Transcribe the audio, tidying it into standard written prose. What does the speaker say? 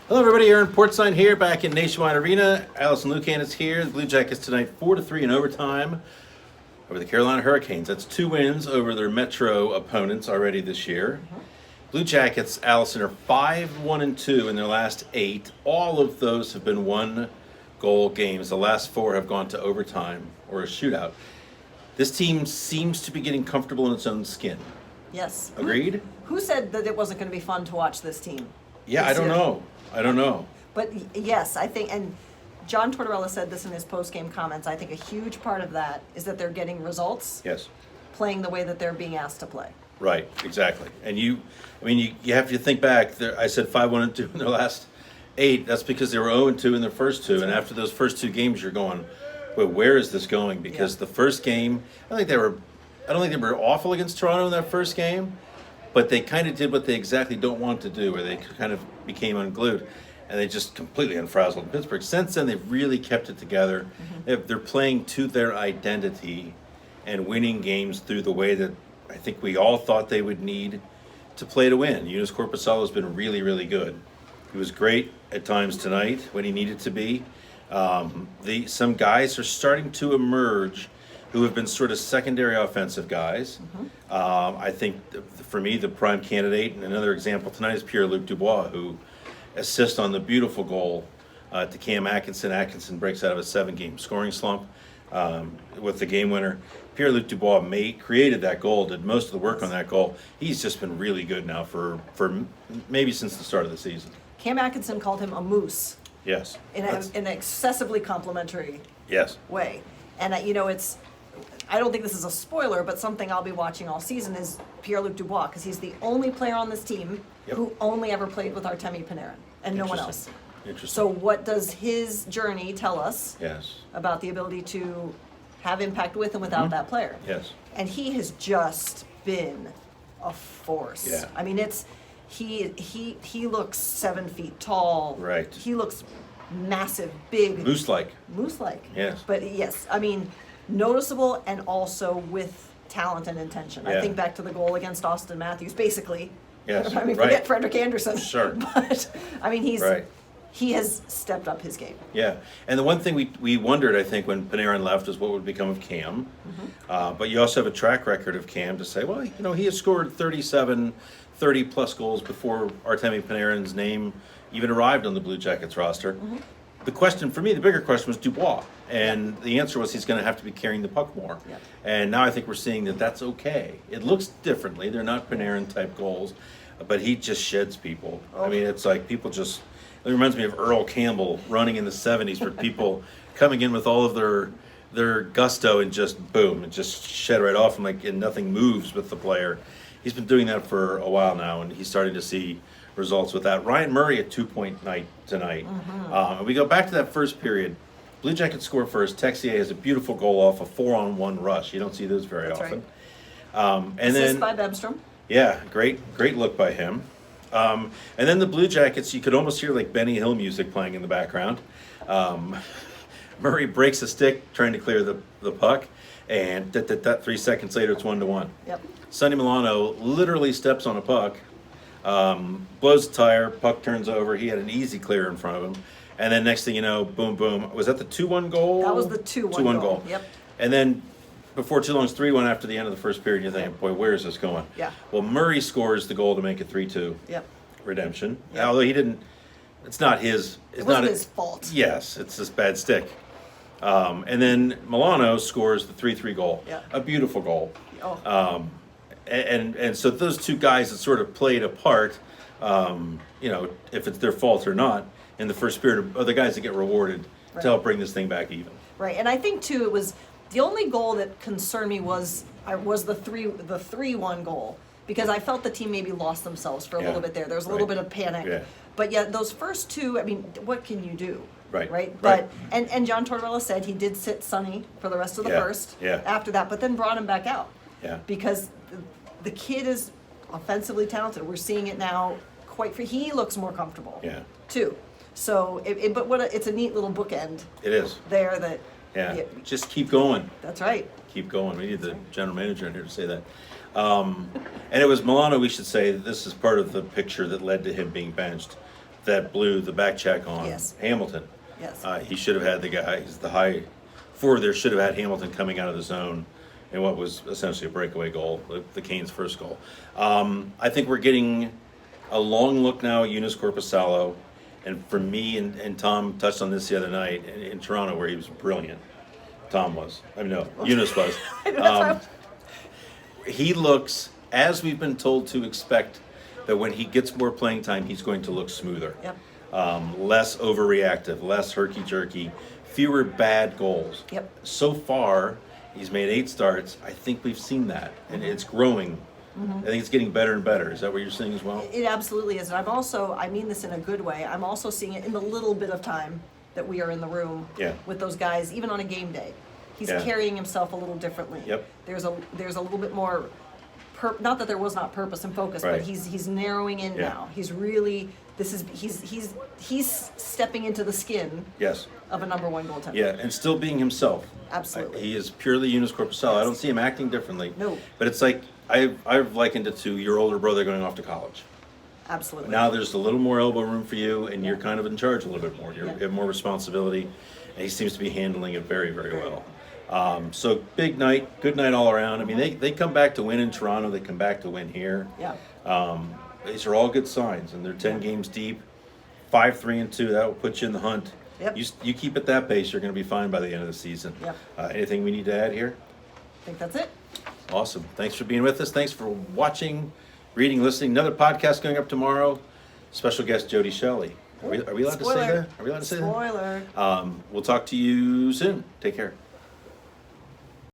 Hello, everybody. Aaron Portzline here, back in Nationwide Arena. Allison Lucan is here. The Blue Jackets tonight, 4-3 in overtime over the Carolina Hurricanes. That's 2 wins over their Metro opponents already this year. Blue Jackets, Allison, are 5-1-2 in their last 8. All of those have been 1-goal games. The last 4 have gone to overtime or a shootout. This team seems to be getting comfortable in its own skin. Yes. Agreed? Who said that it wasn't going to be fun to watch this team? Yeah, I this don't year? know. I don't know. But yes, I think, and John Tortorella said this in his post-game comments, I think a huge part of that is that they're getting results, Yes. playing the way that they're being asked to play. Right, exactly. And you have to think back. I said 5-1-2 in their last 8. That's because they were 0-2 in their first 2. And after those first 2 games, you're going, wait, where is this going? Because the first game, I don't think they were awful against Toronto in that first game, but they kind of did what they exactly don't want to do, where they kind of became unglued. And they just completely unfrazzled Pittsburgh. Since then, they've really kept it together. They're playing to their identity and winning games through the way that I think we all thought they would need to play to win. Yunus Korpisalo has been really, really good. He was great at times tonight when he needed to be. Some guys are starting to emerge who have been sort of secondary offensive guys. I think, for me, the prime candidate, and another example tonight, is Pierre-Luc Dubois, who assists on the beautiful goal to Cam Atkinson. Atkinson breaks out of a 7-game scoring slump with the game winner. Pierre-Luc Dubois created that goal, did most of the work on that goal. He's just been really good now for maybe since the start of the season. Cam Atkinson called him a moose Yes. in an excessively complimentary Yes. way. And, I don't think this is a spoiler, but something I'll be watching all season is Pierre-Luc Dubois, because he's the only player on this team who only ever played with Artemi Panarin, and no one else. Interesting. So what does his journey tell us Yes. about the ability to have impact with and without that player? Yes. And he has just been a force. Yeah. I mean, he looks 7 feet tall. Right. He looks massive, big, Moose-like. moose-like. Yes. But yes, I mean, noticeable and also with talent and intention. Yeah. I think back to the goal against Austin Matthews, basically. Yes, I mean, right. forget Frederick Anderson. Sure. But I mean, Right. he has stepped up his game. Yeah, and the one thing we wondered, I think, when Panarin left, is what would become of Cam. But you also have a track record of Cam to say, well, he has scored 30-plus goals before Artemi Panarin's name even arrived on the Blue Jackets roster. The question, for me, the bigger question was Dubois. And the answer was he's going to have to be carrying the puck more. Yeah. And now I think we're seeing that that's okay. It looks differently. They're not Panarin-type goals, but he just sheds people. I mean, it's like people just... It reminds me of Earl Campbell running in the 70s, where people coming in with all of their gusto and just boom, and just shed right off, and nothing moves with the player. He's been doing that for a while now, and he's starting to see results with that. Ryan Murray, a 2-point night tonight. And we go back to that first period. Blue Jackets score first. Texier has a beautiful goal off a 4-on-1 rush. You don't see those very That's often. right. And Assist then by Bemstrom. yeah, great look by him. And then the Blue Jackets, you could almost hear like Benny Hill music playing in the background. Murray breaks a stick trying to clear the puck, and 3 seconds later it's 1-1. Yep. Sonny Milano literally steps on a puck, blows a tire, puck turns over. He had an easy clear in front of him. And then next thing you know, boom, boom. Was that the 2-1 goal? That was the 2-1 goal. Yep. And then before too long, it's 3-1 after the end of the first period. You're thinking, boy, where is this going? Yeah. Well, Murray scores the goal to make it 3-2 Yep. redemption. Yep. Although he didn't, it's not his. It wasn't his fault. Yes, it's this bad stick. And then Milano scores the 3-3 goal. Yeah. A beautiful goal. Oh. And so those two guys that sort of played a part, if it's their fault or not, in the first period, are the guys that get rewarded Right. to help bring this thing back even. Right, and I think too, it was the only goal that concerned me was the 3-1 goal, because I felt the team maybe lost themselves for a little bit there. There was a little Right. bit of panic, Yeah. but yet those first 2, I mean, what can you do? Right. Right. Right. But and John Tortorella said he did sit Sonny for the rest of the Yeah. first. Yeah. After that, but then brought him back out. Yeah. Because the kid is offensively talented. We're seeing it now. He looks more comfortable. Yeah. Too. So, it's a neat little bookend It is. there that. Yeah. Just keep going. That's right. Keep going. We need the general manager in here to say that. And it was Milano, we should say, that this is part of the picture that led to him being benched. that blew the back check on Yes. Hamilton. Yes. He should have had the guy, he's the high forward there, should have had Hamilton coming out of the zone in what was essentially a breakaway goal, the Canes' first goal. I think we're getting a long look now at Eunice Corpusalo. And for me, and Tom touched on this the other night in Toronto where he was brilliant. Tom was. I mean, no, Eunice was. He looks, as we've been told to expect, that when he gets more playing time, he's going to look smoother. Yep. Less overreactive, less herky-jerky, fewer bad goals. Yep. So far, he's made 8 starts. I think we've seen that, and it's growing. I think it's getting better and better. Is that what you're seeing as well? It absolutely is. And I'm also, I mean this in a good way, I'm also seeing it in the little bit of time that we are in the room Yeah. with those guys, even on a game day. He's Yeah. carrying himself a little differently. Yep. There's a little bit more, not that there was not purpose and focus, Right. but he's narrowing in Yeah. now. He's really, he's stepping into the skin Yes. of a number 1 goaltender. Yeah, and still being himself. Absolutely. He is purely Eunice Corpusalo. I don't see him acting differently. No. But it's like, I've likened it to your older brother going off to college. Absolutely. Now there's a little more elbow room for you, and you're kind of in charge a little bit more. You Yeah. have more responsibility, and he seems to be handling it very, very well. So big night, good night all around. I mean, they come back to win in Toronto. They come back to win here. Yeah. These are all good signs, and they're 10 games deep, 5-3-2. That will put you in the hunt. Yep. You keep at that pace, you're going to be fine by the end of the season. Yep. Anything we need to add here? I think that's it. Awesome. Thanks for being with us. Thanks for watching, reading, listening. Another podcast going up tomorrow. Special guest Jody Shelley. Are we allowed to say Spoiler. that? Are we allowed to say that? Spoiler. We'll talk to you soon. Take care.